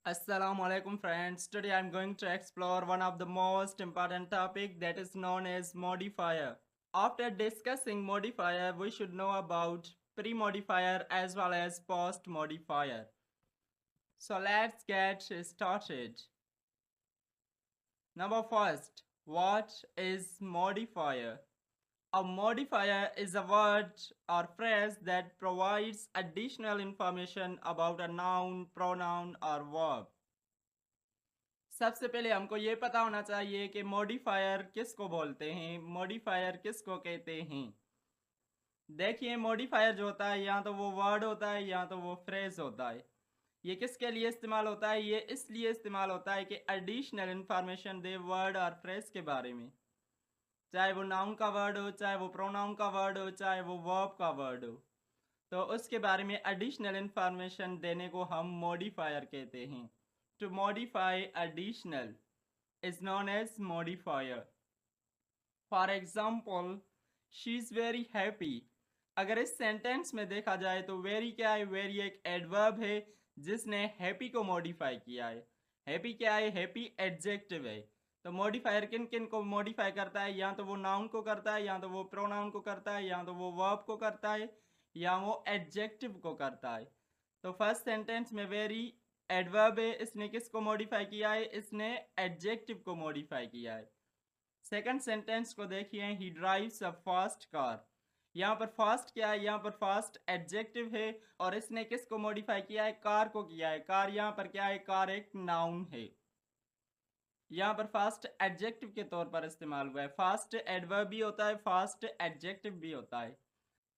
Assalamu alaikum friends. Today I'm going to explore one of the most important topic that is known as modifier. After discussing modifier, we should know about pre-modifier as well as post-modifier. So let's get started. Number first, what is modifier? A modifier is a word or phrase that provides additional information about a noun, pronoun or verb. सबसे पहले हमको ये पता होना चाहिए कि modifier किसको बोलते हैं, मॉडिफायर किसको कहते हैं। देखिए मॉडिफायर जो होता है या तो वो वर्ड होता है या तो वो फ्रेज होता है। ये किसके लिए इस्तेमाल होता है? ये इसलिए इस्तेमाल होता है कि एडिशनल इंफॉर्मेशन दे वर्ड और फ्रेज के बारे में, चाहे वो नाउन का वर्ड हो, चाहे वो प्रोनाउन का वर्ड हो, चाहे वो वर्ब का वर्ड हो, तो उसके बारे में एडिशनल इंफॉर्मेशन देने को हम मॉडिफायर कहते हैं। To modify additional is known as modifier. For example, she is very happy. अगर इस सेंटेंस में देखा जाए तो वेरी क्या है? वेरी एक एडवर्ब है जिसने हैप्पी को मॉडिफाई किया है। हैप्पी क्या है? हैप्पी एडजेक्टिव है। तो मॉडिफायर किन किन को मॉडिफाई करता है? या तो वो नाउन को करता है, या तो वो प्रोनाउन को करता है, या तो वो वर्ब को करता है, या वो एडजेक्टिव को करता है। तो फर्स्ट सेंटेंस में वेरी एडवर्ब है, इसने किसको मॉडिफाई किया है? इसने एडजेक्टिव को मॉडिफाई किया है। सेकंड सेंटेंस को देखिए, ही ड्राइव्स अ फास्ट कार। यहाँ पर फास्ट क्या है? यहाँ पर फास्ट एडजेक्टिव है और इसने किसको मॉडिफाई किया है? कार को किया है। कार यहाँ पर क्या है? कार एक नाउन है। यहाँ पर फास्ट एडजेक्टिव के तौर पर इस्तेमाल हुआ है। फास्ट एडवर्ब भी होता है, फास्ट एडजेक्टिव भी होता है।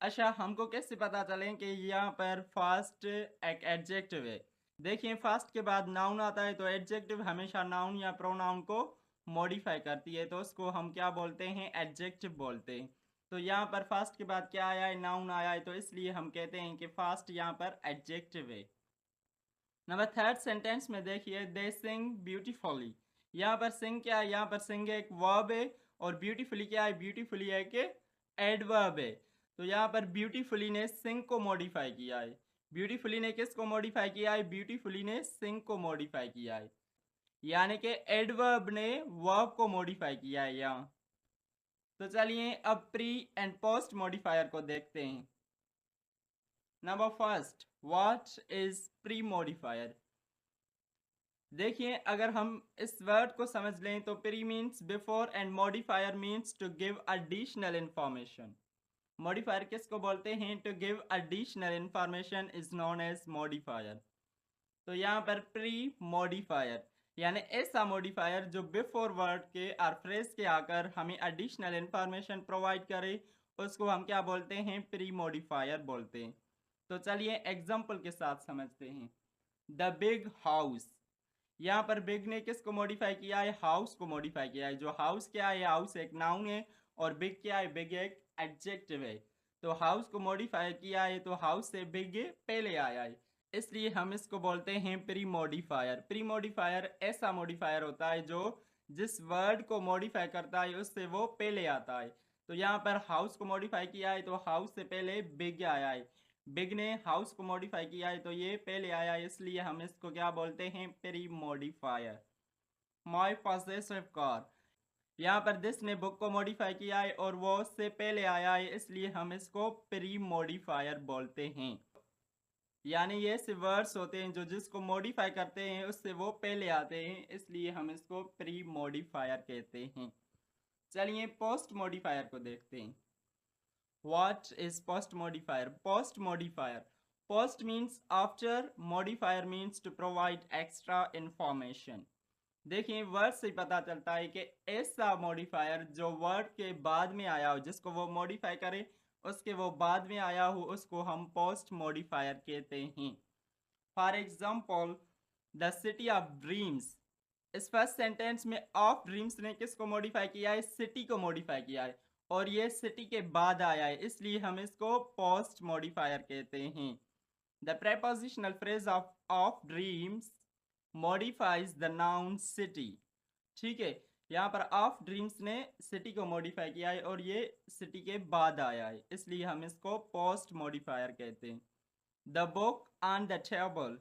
अच्छा, हमको कैसे पता चले कि यहाँ पर फास्ट एक एडजेक्टिव है? देखिए फास्ट के बाद नाउन आता है तो एडजेक्टिव हमेशा नाउन या प्रोनाउन को मॉडिफाई करती है, तो उसको हम क्या बोलते हैं? एडजेक्टिव बोलते हैं। तो यहाँ पर फास्ट के बाद क्या आया है? नाउन आया है, तो इसलिए हम कहते हैं कि फास्ट यहाँ पर एडजेक्टिव है। नंबर थर्ड सेंटेंस में देखिए, दे सिंग ब्यूटीफुली। यहाँ पर सिंग क्या है? यहाँ पर सिंग एक वर्ब है और ब्यूटीफुली क्या है? ब्यूटीफुली है कि एडवर्ब है। तो यहाँ पर ब्यूटीफुली ने सिंग को मॉडिफाई किया है। ब्यूटीफुली ने किसको मॉडिफाई किया है? ब्यूटीफुली ने सिंग को मॉडिफाई किया है, यानी कि एडवर्ब ने वर्ब को मॉडिफाई किया है यहाँ। तो चलिए अब प्री एंड पोस्ट मॉडिफायर को देखते हैं। Number first, what is pre modifier? देखिए अगर हम इस वर्ड को समझ लें तो pre means before and modifier means to give additional information. Modifier किसको बोलते हैं? To give additional information is known as modifier. तो यहाँ पर प्री मॉडिफायर यानी ऐसा मॉडिफायर जो बिफोर वर्ड के और फ्रेज के आकर हमें एडिशनल इंफॉर्मेशन प्रोवाइड करे, उसको हम क्या बोलते हैं? प्री मॉडिफायर बोलते हैं। तो चलिए एग्जाम्पल के साथ समझते हैं। द बिग हाउस, यहाँ पर बिग ने किसको मॉडिफाई किया है? हाउस को मॉडिफाई किया है। जो हाउस क्या है? हाउस एक नाउन है और बिग क्या है? बिग एक एडजेक्टिव है। तो हाउस को मॉडिफाई किया है तो हाउस से बिग पहले आया है, इसलिए हम इसको बोलते हैं प्री मॉडिफायर। प्री मॉडिफायर ऐसा मॉडिफायर होता है जो जिस वर्ड को मॉडिफाई करता है उससे वो पहले आता है। तो यहाँ पर हाउस को मॉडिफाई किया है तो हाउस से पहले बिग आया है। बिग ने हाउस को मॉडिफाई किया है तो ये पहले आया है, इसलिए हम इसको क्या बोलते हैं? Pre modifier. My possessive car, यहाँ पर दिस ने बुक को मॉडिफाई किया है और वो उससे पहले आया है, इसलिए हम इसको प्री मॉडिफायर बोलते हैं। यानी ये ऐसे वर्ड्स होते हैं जो जिसको मॉडिफाई करते हैं उससे वो पहले आते हैं, इसलिए हम इसको प्री मॉडिफायर कहते हैं। चलिए पोस्ट मॉडिफायर को देखते हैं। What is post modifier? Post modifier. Post means after, modifier means to provide extra information. देखिए वर्ड से पता चलता है कि ऐसा मॉडिफायर जो वर्ड के बाद में आया हो, जिसको वो मॉडिफाई करे उसके वो बाद में आया हो, उसको हम पोस्ट मॉडिफायर कहते हैं। For example, the city of dreams. इस फर्स्ट सेंटेंस में ऑफ ड्रीम्स ने किसको मॉडिफाई किया है? सिटी को मॉडिफाई किया है और ये सिटी के बाद आया है, इसलिए हम इसको पोस्ट मॉडिफायर कहते हैं। The prepositional phrase of dreams modifies the noun city. ठीक है, यहाँ पर ऑफ ड्रीम्स ने सिटी को मॉडिफाई किया है और ये सिटी के बाद आया है, इसलिए हम इसको पोस्ट मॉडिफायर कहते हैं। The book on the table,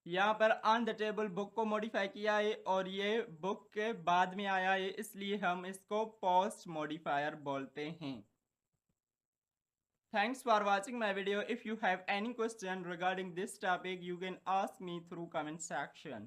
यहाँ पर ऑन द टेबल बुक को मॉडिफाई किया है और ये बुक के बाद में आया है, इसलिए हम इसको पोस्ट मॉडिफायर बोलते हैं। Thanks for watching my video. If you have any question regarding this topic, you can ask me through comment section.